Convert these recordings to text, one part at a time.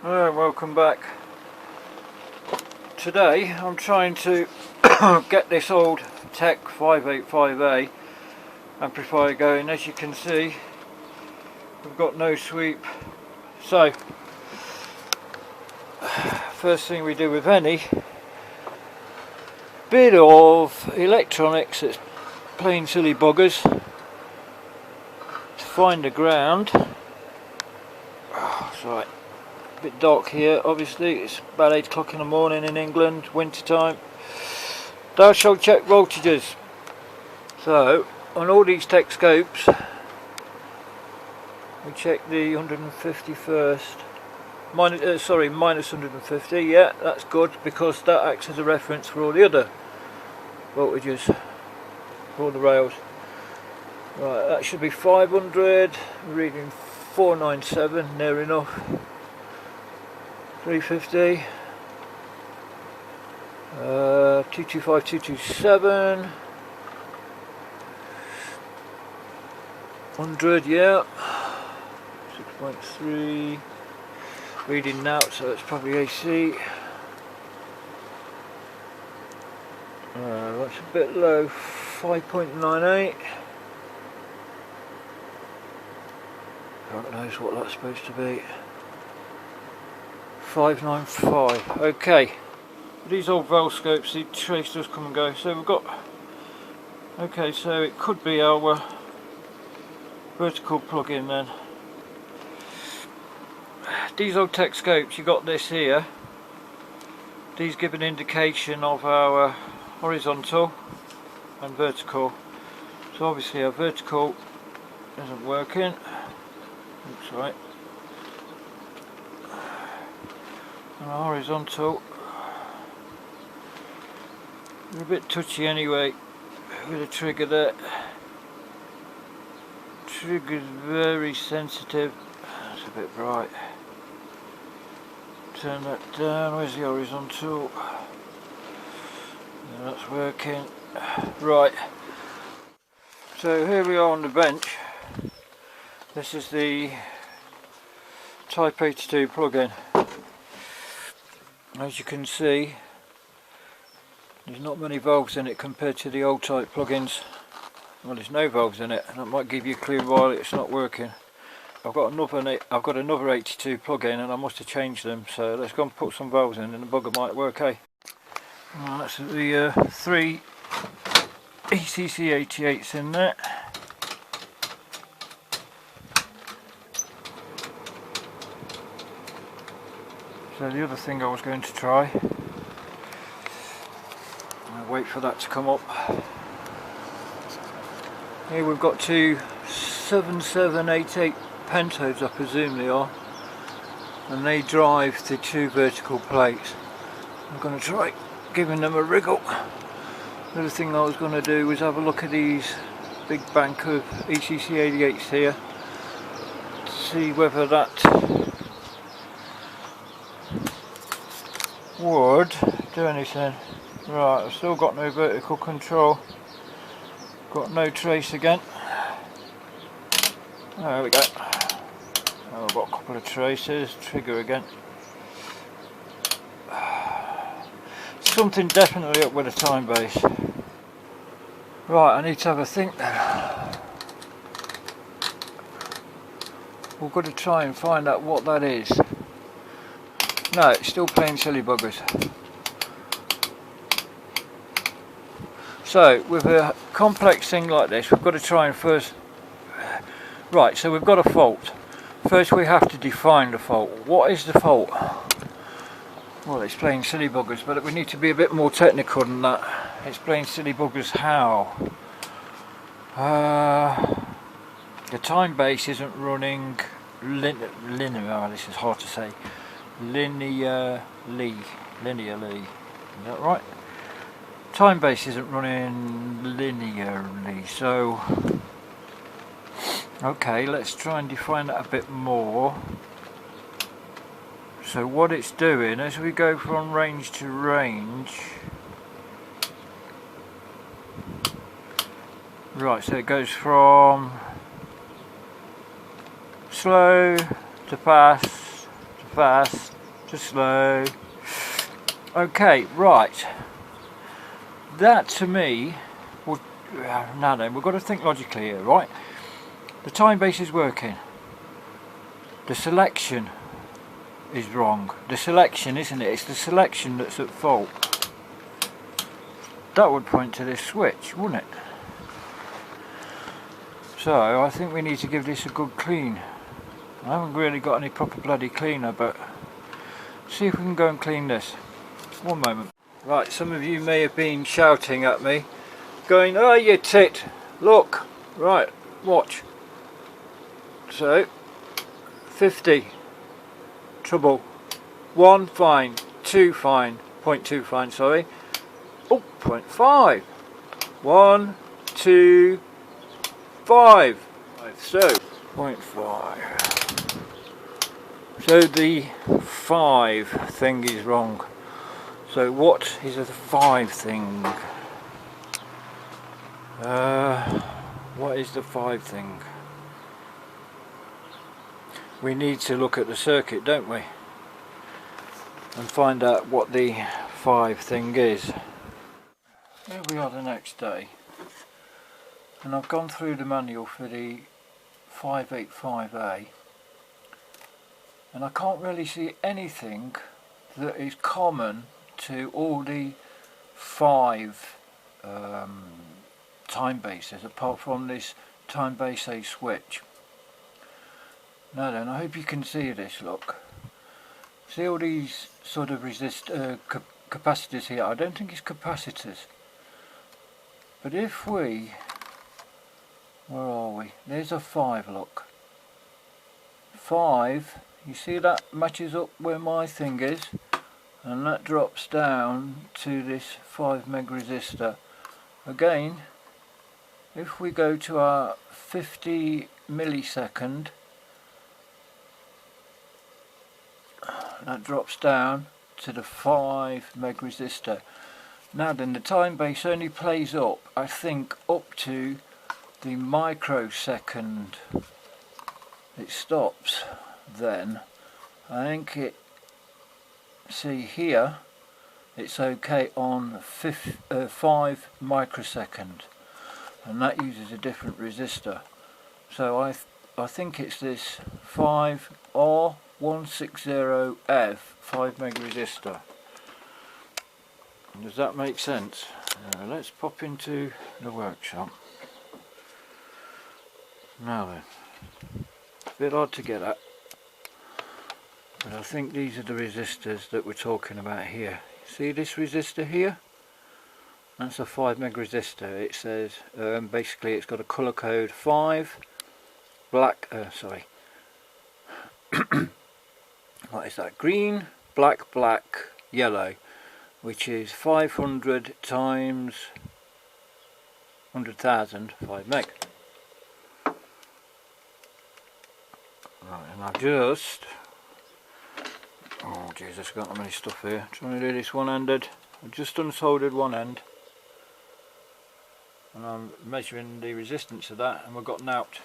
Hello, welcome back. Today I'm trying to get this old Tektronix 585A amplifier going. As you can see, we've got no sweep. So first thing we do with any bit of electronics that's plain silly buggers to find the ground. Right. A bit dark here, obviously. It's about 8 o'clock in the morning in England, winter time. Thou shalt check voltages. So on all these Tekscopes we check the 151st minus 150. Yeah, that's good because that acts as a reference for all the other voltages for all the rails. Right, that should be 500, reading 497, near enough. 350, 225, 227, 100, yeah, 6.3, reading now, so it's probably AC. That's a bit low, 5.98. God knows what that's supposed to be. 595. Okay, these old Oscilloscopes, the trace does come and go. So we've got, okay, so it could be our vertical plug-in then. These old Tekscopes, you got this here. These give an indication of our horizontal and vertical. So obviously our vertical isn't working. Looks right. And horizontal, they're a bit touchy anyway with the trigger there. Trigger's very sensitive. That's a bit bright. Turn that down. Where's the horizontal? Yeah, that's working. Right. So here we are on the bench. This is the Type 82 plug-in. As you can see, there's not many valves in it compared to the old type plugins. Well, there's no valves in it, and that might give you a clue why it's not working. I've got another 82 plug-in, and I must have changed them. So let's go and put some valves in, and the bugger might work. Well, that's the 3 ECC 88s in there. So the other thing I was going to try, I'll wait for that to come up. Here we've got two 7788 pentodes, I presume they are, and they drive the two vertical plates. I'm going to try giving them a wriggle. The other thing I was going to do was have a look at these big bank of ECC 88s here, to see whether that would do anything. Right, I've still got no vertical control, got no trace again. There we go. Oh, I've got a couple of traces, trigger again. Something definitely up with the Timebase. Right, I need to have a think then. We've got to try and find out what that is. No, it's still plain silly buggers. So with a complex thing like this, we've got to try and first, right, so we've got a fault. First we have to define the fault. What is the fault? Well, it's plain silly buggers, but we need to be a bit more technical than that. It's plain silly buggers how? The Timebase isn't running linear, this is hard to say. Linearly, is that right? Timebase isn't running linearly, so okay, let's try and define that a bit more. So what it's doing as we go from range to range, right, so it goes from slow to fast to fast to slow. Okay, right. That to me would, now then, we've got to think logically here, right? The Timebase is working. The selection is wrong. The selection, isn't it? It's the selection that's at fault. That would point to this switch, wouldn't it? So I think we need to give this a good clean. I haven't really got any proper bloody cleaner, but see if we can go and clean this. One moment. Right, some of you may have been shouting at me, going, "Oh, you tit, look." Right, watch. So 50, trouble, 1 fine, 2 fine, 0.2 fine, sorry, oh, 0.5, 1, 2, 5, so 0.5, so the 5 thing is wrong. So what is the 5 thing? What is the 5 thing? We need to look at the circuit, don't we, and find out what the 5 thing is. Here we are the next day, and I've gone through the manual for the 585A, and I can't really see anything that is common to all the 5 Timebases apart from this Timebase A switch. Now then, I hope you can see this, look. See all these sort of capacitors here? I don't think it's capacitors. But if we, where are we? There's a 5, look. 5, you see that matches up where my thing is? And that drops down to this 5 meg resistor. Again, if we go to our 50 millisecond, that drops down to the 5 meg resistor. Now then, the Timebase only plays up, I think, up to the microsecond. It stops then. I think it, see here, it's okay on 5 microsecond, and that uses a different resistor. So I think it's this 5R160F 5 meg resistor. Does that make sense? Let's pop into the workshop. Now then, a bit hard to get at, but I think these are the resistors that we're talking about here. See this resistor here? That's a 5 meg resistor. It says basically it's got a colour code 5 black, what is that? Green, black, black, yellow, which is 500 times 100,000 5 meg. Right, and I've just, oh Jesus, I've got so many stuff here. Trying to do this one-handed. I've just unsoldered one end, and I'm measuring the resistance of that, and we've got an out.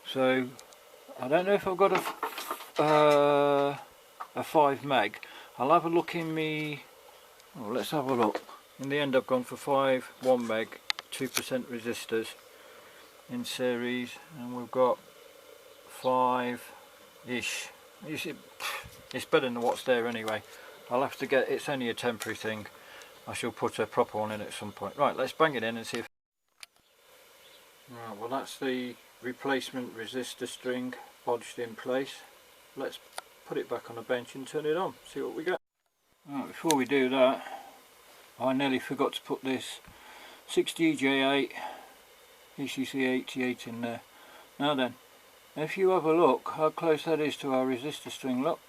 So I don't know if I've got a 5 meg. I'll have a look in me. Oh, let's have a look. In the end, I've gone for 5 1 meg 2% resistors in series, and we've got 5-ish. You see, it's better than what's there anyway. I'll have to get, it's only a temporary thing. I shall put a proper one in at some point. Right, let's bang it in and see if... Right, well that's the replacement resistor string bodged in place. Let's put it back on the bench and turn it on, see what we get. Right, before we do that, I nearly forgot to put this 60EJ8 ECC88 in there. Now then, if you have a look how close that is to our resistor string, look.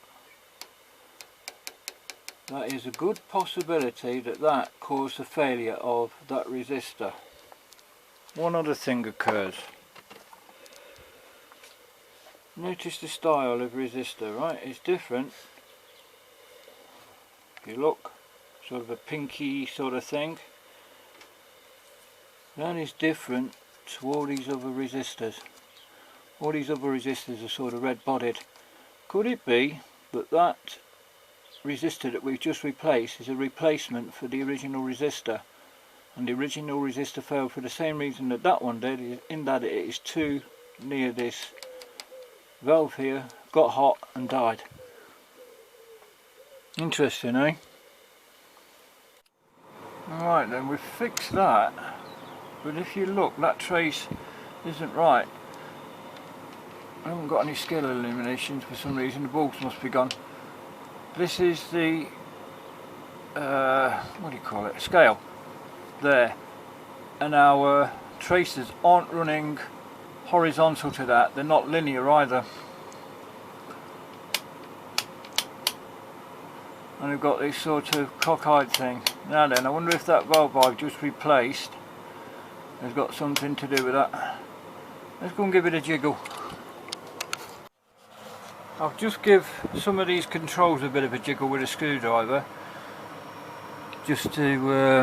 That is a good possibility that that caused the failure of that resistor. One other thing occurs. Notice the style of resistor, right? It's different. If you look, sort of a pinky sort of thing. That is different to all these other resistors. All these other resistors are sort of red bodied. Could it be that that resistor that we've just replaced is a replacement for the original resistor, and the original resistor failed for the same reason that that one did, in that it is too near this valve here, got hot and died. Interesting, eh? Alright then, we've fixed that, but if you look, that trace isn't right. I haven't got any scale illuminations for some reason, the bulbs must be gone. This is the, what do you call it, scale, there, and our traces aren't running horizontal to that, they're not linear either. And we've got this sort of cockeyed thing. Now then, I wonder if that valve I've just replaced has got something to do with that. Let's go and give it a jiggle. I'll just give some of these controls a bit of a jiggle with a screwdriver, just to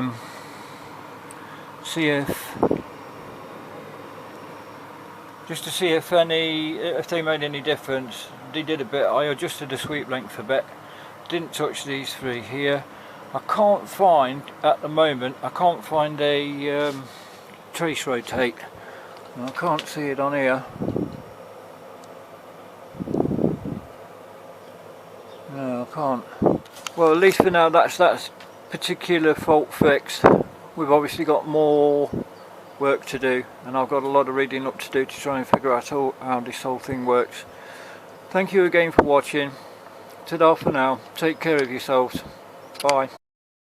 see if they made any difference. They did a bit. I adjusted the sweep length a bit. Didn't touch these three here. I can't find at the moment. I can't find a trace rotate. I can't see it on here. No, I can't. Well, at least for now, that's that particular fault fixed. We've obviously got more work to do, and I've got a lot of reading up to do to try and figure out how this whole thing works. Thank you again for watching. Ta-da for now. Take care of yourselves. Bye.